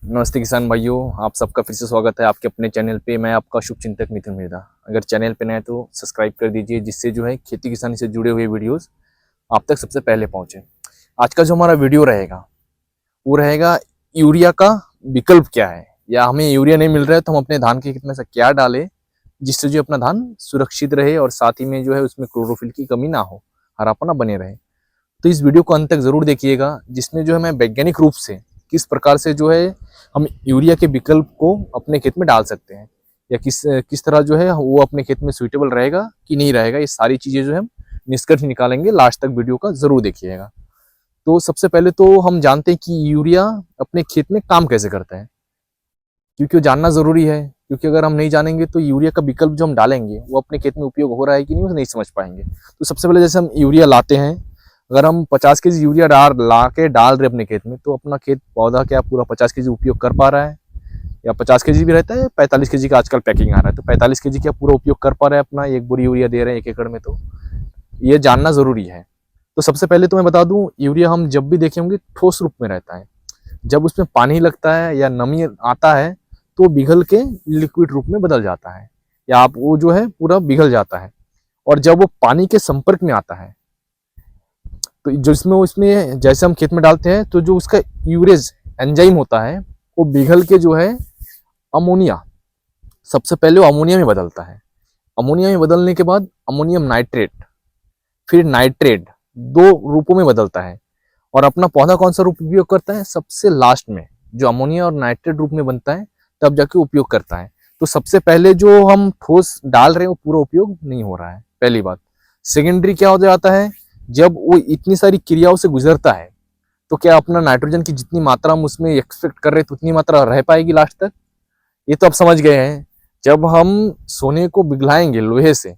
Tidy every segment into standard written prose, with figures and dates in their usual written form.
नमस्ते किसान भाइयों, आप सबका फिर से स्वागत है आपके अपने चैनल पे। मैं आपका शुभचिंतक मिथुन मिर्धा। अगर चैनल पे नए हैं तो सब्सक्राइब कर दीजिए, जिससे जो है खेती किसानी से जुड़े हुए वीडियोस आप तक सबसे पहले पहुंचे। आज का जो हमारा वीडियो रहेगा वो रहेगा यूरिया का विकल्प क्या है, या हमें यूरिया नहीं मिल रहा है तो हम अपने धान के खेत में से क्या डालें जिससे जो अपना धान सुरक्षित रहे और साथ ही में जो है उसमें क्लोरोफिल की कमी ना हो, हरापना बने रहे। तो इस वीडियो को अंत तक जरूर देखिएगा, जिसमें जो है मैं वैज्ञानिक रूप से किस प्रकार से जो है हम यूरिया के विकल्प को अपने खेत में डाल सकते हैं, या किस किस तरह जो है वो अपने खेत में सुइटेबल रहेगा कि नहीं रहेगा, ये सारी चीजें जो है हम निष्कर्ष निकालेंगे। लास्ट तक वीडियो का जरूर देखिएगा। तो सबसे पहले तो हम जानते हैं कि यूरिया अपने खेत में काम कैसे करता है, क्योंकि वो जानना जरूरी है। क्योंकि अगर हम नहीं जानेंगे तो यूरिया का विकल्प जो हम डालेंगे वो अपने खेत में उपयोग हो रहा है कि नहीं, वो नहीं समझ पाएंगे। तो सबसे पहले जैसे हम यूरिया लाते हैं, अगर हम 50 केजी यूरिया ला के डाल रहे अपने खेत में, तो अपना खेत पौधा क्या पूरा 50 केजी उपयोग कर पा रहा है, या 50 केजी भी रहता है, 45 केजी का आजकल पैकिंग आ रहा है, तो 45 केजी क्या पूरा उपयोग कर पा रहा है अपना, एक बोरी यूरिया दे रहे हैं 1 एकड़ में, तो ये जानना जरूरी है। तो सबसे पहले तो मैं बता दूं, यूरिया हम जब भी देखेंगे ठोस रूप में रहता है। जब उसमें पानी लगता है या नमी आता है तो पिघल के लिक्विड रूप में बदल जाता है, या आप वो जो है पूरा पिघल जाता है। और जब वो पानी के संपर्क में आता है तो जो इसमें जैसे हम खेत में डालते हैं तो जो उसका यूरेज एंजाइम होता है वो पिघल के जो है अमोनिया, सबसे पहले वो अमोनिया में बदलता है। अमोनिया में बदलने के बाद अमोनियम नाइट्रेट, फिर नाइट्रेट, 2 रूपों में बदलता है। और अपना पौधा कौन सा रूप उपयोग करता है, सबसे लास्ट में जो अमोनिया और नाइट्रेट रूप में बनता है तब जाके उपयोग करता है। तो सबसे पहले जो हम ठोस डाल रहे हैं वो पूरा उपयोग नहीं हो रहा है, पहली बात। सेकेंडरी क्या हो जाता है, जब वो इतनी सारी क्रियाओं से गुजरता है तो क्या अपना नाइट्रोजन की जितनी मात्रा हम उसमें एक्सपेक्ट कर रहे हैं तो उतनी मात्रा रह पाएगी लास्ट तक, ये तो आप समझ गए हैं। जब हम सोने को पिघलाएंगे लोहे से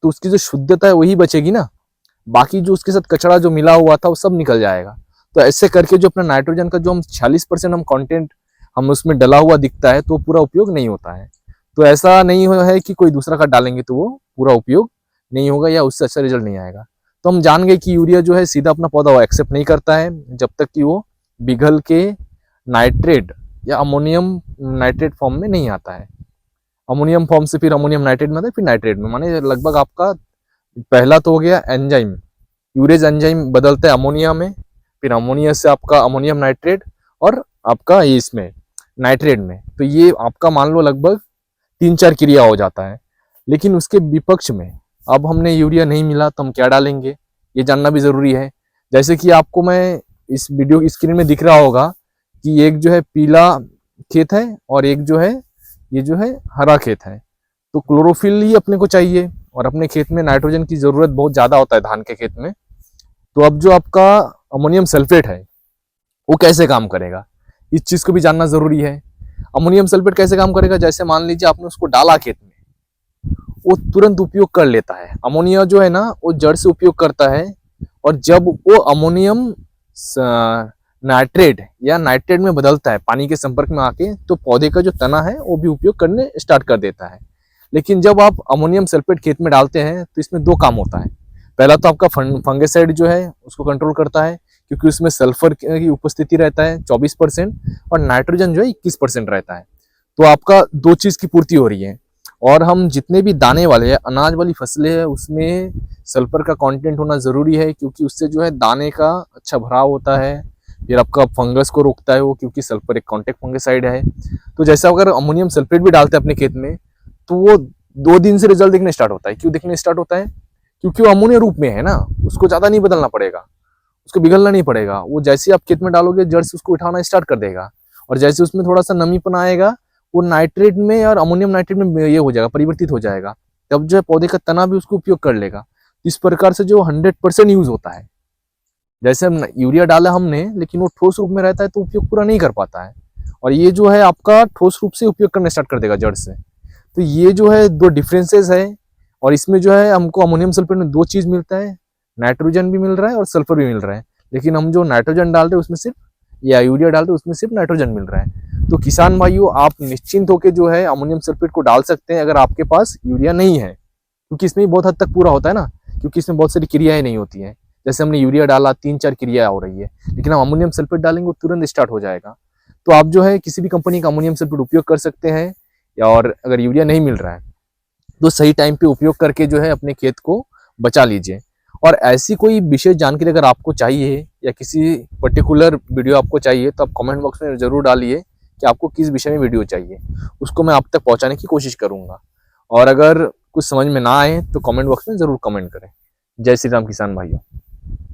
तो उसकी जो शुद्धता है वही बचेगी ना, बाकी जो उसके साथ कचरा जो मिला हुआ था वो सब निकल जाएगा। तो ऐसे करके जो अपना नाइट्रोजन का जो हम 46% हम कंटेंट हम उसमें डला हुआ दिखता है तो पूरा उपयोग नहीं होता है। तो ऐसा नहीं है कि कोई दूसरा खाद डालेंगे तो वो पूरा उपयोग नहीं होगा या उससे अच्छा रिजल्ट नहीं आएगा। तो हम जान गए कि यूरिया जो है सीधा अपना पौधा वो एक्सेप्ट नहीं करता है जब तक कि वो पिघल के नाइट्रेट या अमोनियम नाइट्रेट फॉर्म में नहीं आता है। अमोनियम फॉर्म से फिर अमोनियम नाइट्रेट में आता है, फिर नाइट्रेट में, माने लगभग आपका पहला तो हो गया एंजाइम, यूरेज एंजाइम बदलता है अमोनिया में, फिर अमोनिया से आपका अमोनियम नाइट्रेट और आपका इसमें नाइट्रेट में। तो ये आपका मान लो लगभग 3-4 क्रिया हो जाता है। लेकिन उसके विपक्ष में अब हमने यूरिया नहीं मिला तो हम क्या डालेंगे, ये जानना भी जरूरी है। जैसे कि आपको मैं इस वीडियो स्क्रीन में दिख रहा होगा कि एक जो है पीला खेत है और एक जो है ये जो है हरा खेत है। तो क्लोरोफिल ही अपने को चाहिए और अपने खेत में नाइट्रोजन की जरूरत बहुत ज्यादा होता है धान के खेत में। तो अब जो आपका अमोनियम सल्फेट है वो कैसे काम करेगा, इस चीज को भी जानना जरूरी है। अमोनियम सल्फेट कैसे काम करेगा, जैसे मान लीजिए आपने उसको डाला खेत में, वो तुरंत उपयोग कर लेता है। अमोनिया जो है ना वो जड़ से उपयोग करता है, और जब वो अमोनियम नाइट्रेट या नाइट्रेट में बदलता है पानी के संपर्क में आके, तो पौधे का जो तना है वो भी उपयोग करने स्टार्ट कर देता है। लेकिन जब आप अमोनियम सल्फेट खेत में डालते हैं तो इसमें 2 काम होता है। पहला तो आपका फंगिसाइड जो है उसको कंट्रोल करता है, क्योंकि उसमें सल्फर की उपस्थिति रहता है 24% और नाइट्रोजन जो है 21% रहता है। तो आपका 2 चीज की पूर्ति हो रही है। और हम जितने भी दाने वाले हैं, अनाज वाली फसलें हैं, उसमें सल्फर का कंटेंट होना जरूरी है, क्योंकि उससे जो है दाने का अच्छा भराव होता है। फिर आपका फंगस को रोकता है वो, क्योंकि सल्फर एक कॉन्टेक्ट फंगिसाइड है। तो जैसे अगर अमोनियम सल्फेट भी डालते हैं अपने खेत में तो वो 2 दिन से रिजल्ट दिखने स्टार्ट होता है। क्यों दिखने स्टार्ट होता है, क्योंकि वो अमोनिया रूप में है ना, उसको ज्यादा नहीं बदलना पड़ेगा, उसको पिघलना नहीं पड़ेगा। वो जैसे ही आप खेत में डालोगे जड़ से उसको उठाना स्टार्ट कर देगा, और जैसे उसमें थोड़ा सा नमीपन आएगा वो नाइट्रेट में और अमोनियम नाइट्रेट में ये हो जाएगा, परिवर्तित हो जाएगा। तब जो है पौधे का तना भी उसको उपयोग कर लेगा। इस प्रकार से जो 100% यूज होता है। जैसे हम यूरिया डाला हमने, लेकिन वो ठोस रूप में रहता है तो उपयोग पूरा नहीं कर पाता है, और ये जो है आपका ठोस रूप से उपयोग करना स्टार्ट कर देगा जड़ से। तो ये जो है 2 डिफरेंसेस है। और इसमें जो है हमको अमोनियम सल्फेट में 2 चीज मिलता है, नाइट्रोजन भी मिल रहा है और सल्फर भी मिल रहा है। लेकिन हम जो नाइट्रोजन डालते हैं उसमें सिर्फ, या यूरिया डालते हैं उसमें सिर्फ नाइट्रोजन मिल रहा है। तो किसान भाइयों आप निश्चिंत होकर जो है अमोनियम सल्फेट को डाल सकते हैं अगर आपके पास यूरिया नहीं है, क्योंकि इसमें बहुत हद तक पूरा होता है ना, क्योंकि इसमें बहुत सारी क्रियाएं नहीं होती हैं। जैसे हमने यूरिया डाला 3-4 क्रिया हो रही है, लेकिन हम अमोनियम सल्फेट डालेंगे वो तुरंत स्टार्ट हो जाएगा। तो आप जो है किसी भी कंपनी का अमोनियम सल्फेट उपयोग कर सकते हैं। और अगर यूरिया नहीं मिल रहा है तो सही टाइम पे उपयोग करके जो है अपने खेत को बचा लीजिए। और ऐसी कोई विशेष जानकारी अगर आपको चाहिए या किसी पर्टिकुलर वीडियो आपको चाहिए तो आप कमेंट बॉक्स में ज़रूर डालिए कि आपको किस विषय में वीडियो चाहिए, उसको मैं आप तक पहुंचाने की कोशिश करूंगा। और अगर कुछ समझ में ना आए तो कमेंट बॉक्स में ज़रूर कमेंट करें। जय श्री राम किसान भाइयों।